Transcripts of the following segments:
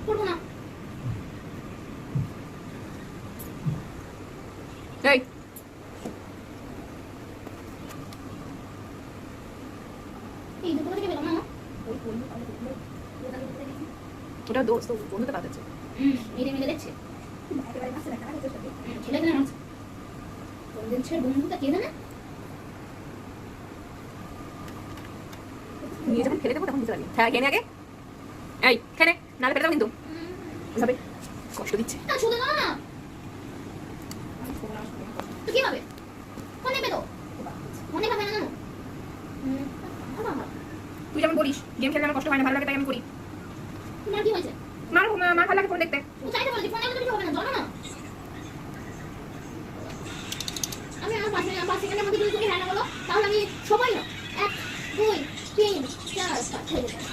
করবো না। এই এই দুটো থেকে পেলাম না। ওটা দোস্ত বন্ধুতে কাজ আছে। মিলে মিলে দেখছে ছেলে কেন আছে কোনদিন ছেলে বন্ধুটা কে জানে নিয়ে যখন ফেলে দেবো তখন বুঝতে পারবি। হ্যাঁ কেনে আগে এই খেনে নালে ফেলে দেবো কিন্তু ওইভাবে কষ্ট দিচ্ছে। না শুধু না তো কি হবে মনে পেতো মনে পাবে না তুই যেমন বলিস গেম খেললে আমার কষ্ট হয় না, ভালো লাগে তাই আমি করি। তোমার কি হয়েছে? মার ভালো লাগে ফোন দেখতে। চাইতে বলছি ফোন দেখলে কিছু হবে না, জানো না আমি আমার পাশে এখানে মধ্যে যদি তুমি হ্যাঁ না বলো তাহলে আমি সবাই না 1 2 3 4 5 হয়ে যাবে।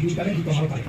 দুইটারে দুটো ভালো পারে।